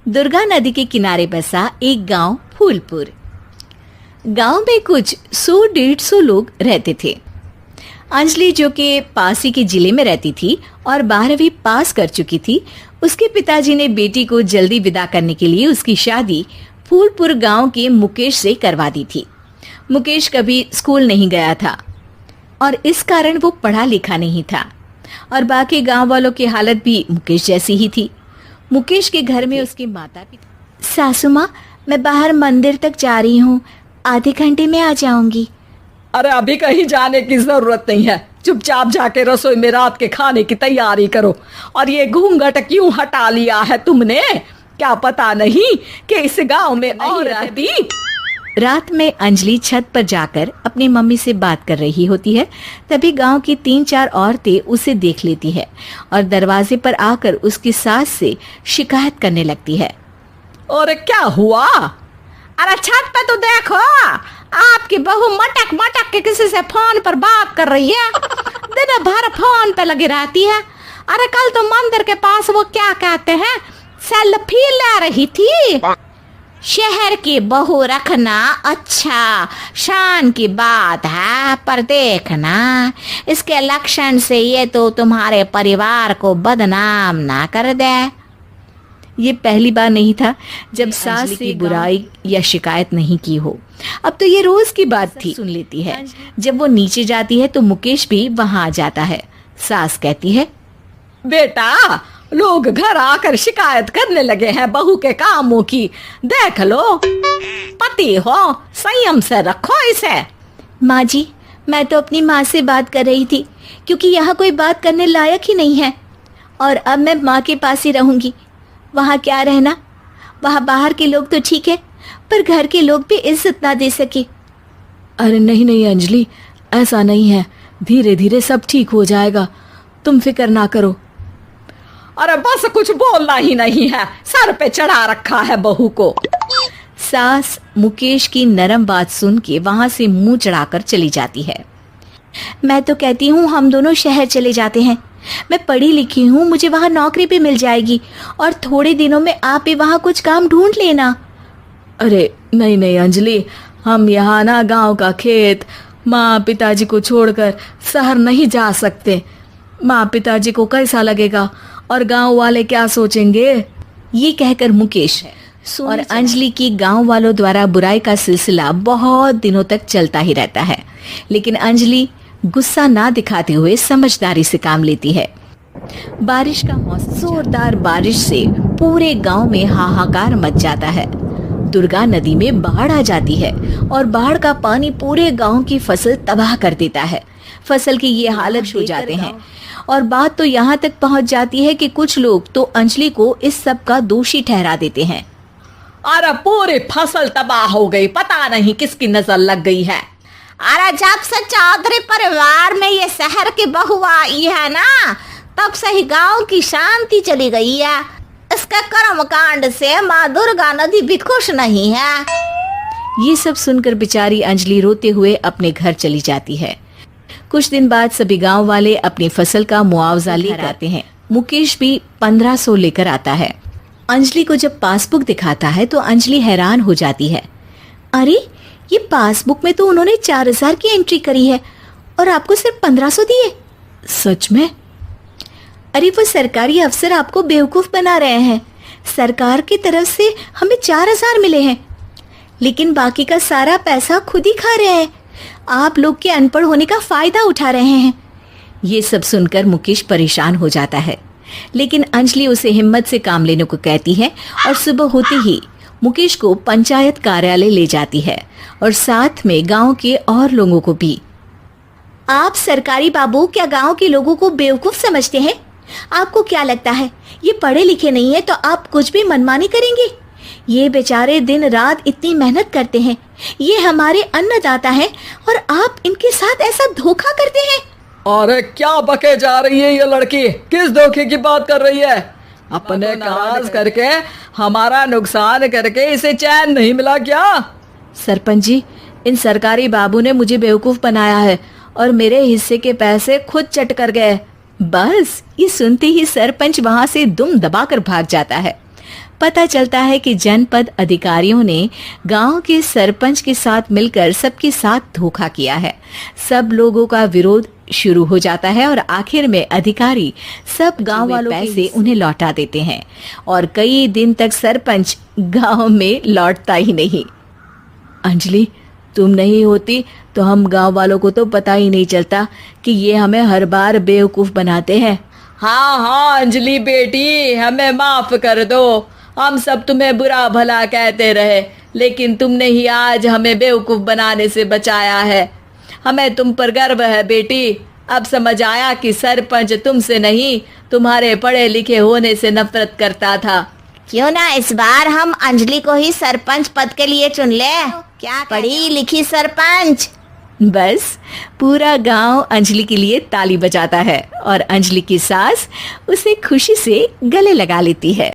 दुर्गा नदी के किनारे बसा एक गांव फूलपुर। गांव में कुछ 100-150 लोग रहते थे। अंजलि, जो कि पास ही के जिले में रहती थी और 12वीं पास कर चुकी थी, उसके पिताजी ने बेटी को जल्दी विदा करने के लिए उसकी शादी फूलपुर गांव के मुकेश से करवा दी थी। मुकेश कभी स्कूल नहीं गया था और इस कारण वो पढ़ा लिखा नहीं था और बाकी गांव वालों की हालत भी मुकेश जैसी ही थी। मुकेश के घर में उसके माता पिता। सासू माँ, मैं बाहर मंदिर तक जा रही हूँ, आधे घंटे में आ जाऊंगी। अरे अभी कहीं जाने की जरूरत नहीं है, चुपचाप जाके रसोई में रात के खाने की तैयारी करो। और ये घूंघट क्यों हटा लिया है तुमने? क्या पता नहीं कि इस गांव में और रहती। रात में अंजलि छत पर जाकर अपनी मम्मी से बात कर रही होती है। तभी गांव की 3-4 औरतें उसे देख लेती है और दरवाजे पर आकर उसकी सास से शिकायत करने लगती है। और क्या हुआ? अरे छत पे तो देखो, आपकी बहू मटक मटक के किसी से फोन पर बात कर रही है। दिन भर फोन पे लगी रहती है। अरे कल तो मंदिर के पास वो क्या कहते हैं, सेल्फी ले रही थी। शहर की बहू रखना अच्छा शान की बात है, पर देखना इसके लक्षण से ये तो तुम्हारे परिवार को बदनाम ना कर दे। ये पहली बार नहीं था जब सास की बुराई या शिकायत नहीं की हो। अब तो ये रोज की बात थी। सुन लेती है। जब वो नीचे जाती है तो मुकेश भी वहां आ जाता है। सास कहती है, बेटा, लोग घर आकर शिकायत करने लगे हैं बहू के कामों की। देख लो, पति हो, संयम से रखो इसे। माँ जी, मैं तो अपनी माँ से बात कर रही थी क्योंकि यहाँ कोई बात करने लायक ही नहीं है और अब मैं माँ के पास ही रहूंगी। वहाँ क्या रहना, वहाँ बाहर के लोग तो ठीक है पर घर के लोग भी इज्जत ना दे सके। अरे नहीं नहीं अंजलि, ऐसा नहीं है, धीरे धीरे सब ठीक हो जाएगा, तुम फिक्र ना करो। अरे बस कुछ बोलना ही नहीं है, सर पे चढ़ा रखा है बहू को। सास मुकेश की नरम बात सुन के वहां से मुंह चढ़ाकर चली जाती है। मैं तो कहती हूँ हम दोनों शहर चले जाते हैं। मैं पढ़ी लिखी हूँ, मुझे वहाँ नौकरी भी मिल जाएगी और थोड़े दिनों में आप भी वहाँ कुछ काम ढूंढ लेना। अरे नहीं नहीं अंजलि, हम यहाँ ना गांव का खेत, माँ पिताजी को छोड़कर शहर नहीं जा सकते। माँ पिताजी को कैसा लगेगा और गांव वाले क्या सोचेंगे? ये कहकर मुकेश और अंजलि की गांव वालों द्वारा बुराई का सिलसिला बहुत दिनों तक चलता ही रहता है। लेकिन अंजलि गुस्सा ना दिखाते हुए समझदारी से काम लेती है। बारिश का मौसम, जोरदार बारिश से पूरे गांव में हाहाकार मच जाता है। दुर्गा नदी में बाढ़ आ जाती है और बाढ़ का पानी पूरे गांव की फसल तबाह कर देता है। फसल की ये हालत हो जाते हैं और बात तो यहाँ तक पहुँच जाती है कि कुछ लोग तो अंजलि को इस सब का दोषी ठहरा देते हैं। अरे पूरी फसल तबाह हो गई, पता नहीं किसकी नजर लग गई है। अरे जब से चौधरी परिवार में ये शहर की बहू आई है ना, तब से ही गांव की शांति चली गई है। इसके कर्म कांड से माँ दुर्गा नदी भी खुश नहीं है। ये सब सुनकर बेचारी अंजलि रोते हुए अपने घर चली जाती है। कुछ दिन बाद सभी गांव वाले अपनी फसल का मुआवजा लेकर आते हैं। मुकेश भी 1500 लेकर आता है। अंजलि को जब पासबुक दिखाता है तो अंजलि हैरान हो जाती है। अरे, ये पासबुक में तो उन्होंने 4000 की एंट्री करी है और आपको सिर्फ 1500 दिए। सच में? अरे वो सरकारी अफसर आपको बेवकूफ बना रहे हैं। सरकार की तरफ से हमें 4000 मिले हैं लेकिन बाकी का सारा पैसा खुद ही खा रहे हैं। आप लोग के अनपढ़ होने का फायदा उठा रहे हैं। ये सब सुनकर मुकेश परेशान हो जाता है लेकिन अंजलि उसे हिम्मत से काम लेने को कहती है और सुबह होते ही मुकेश को पंचायत कार्यालय ले जाती है और साथ में गांव के और लोगों को भी। आप सरकारी बाबू क्या गांव के लोगों को बेवकूफ समझते हैं? आपको क्या लगता है ये पढ़े लिखे नहीं है तो आप कुछ भी मनमानी करेंगे? ये बेचारे दिन रात इतनी मेहनत करते हैं, ये हमारे अन्नदाता हैं और आप इनके साथ ऐसा धोखा करते हैं। अरे क्या बके जा रही है ये लड़की, किस धोखे की बात कर रही है? अपने काज करके हमारा नुकसान करके इसे चैन नहीं मिला क्या? सरपंच जी, इन सरकारी बाबू ने मुझे बेवकूफ बनाया है और मेरे हिस्से के पैसे खुद चट कर गए। बस ये सुनते ही सरपंच वहां से दुम दबाकर भाग जाता है पता चलता है कि जनपद अधिकारियों ने गांव के सरपंच के साथ मिलकर सबके साथ धोखा किया है। सब लोगों का विरोध शुरू हो जाता है और आखिर में अधिकारी सब गांव वालों के पैसे उन्हें लौटा देते हैं और कई दिन तक सरपंच गांव में लौटता ही नहीं। अंजलि, तुम नहीं होती तो हम गांव वालों को तो पता ही नहीं चलता कि ये हमें हर बार बेवकूफ बनाते हैं। हाँ हाँ अंजलि बेटी, हमें माफ कर दो। हम सब तुम्हें बुरा भला कहते रहे, लेकिन तुमने ही आज हमें बेवकूफ बनाने से बचाया है। हमें तुम पर गर्व है बेटी। अब समझ आया कि सरपंच तुमसे नहीं, तुम्हारे पढ़े लिखे होने से नफरत करता था। क्यों ना इस बार हम अंजलि को ही सरपंच पद के लिए चुन ले। क्या पढ़ी लिखी सरपंच। बस पूरा गांव अंजलि के लिए ताली बजाता है और अंजलि की सास उसे खुशी से गले लगा लेती है।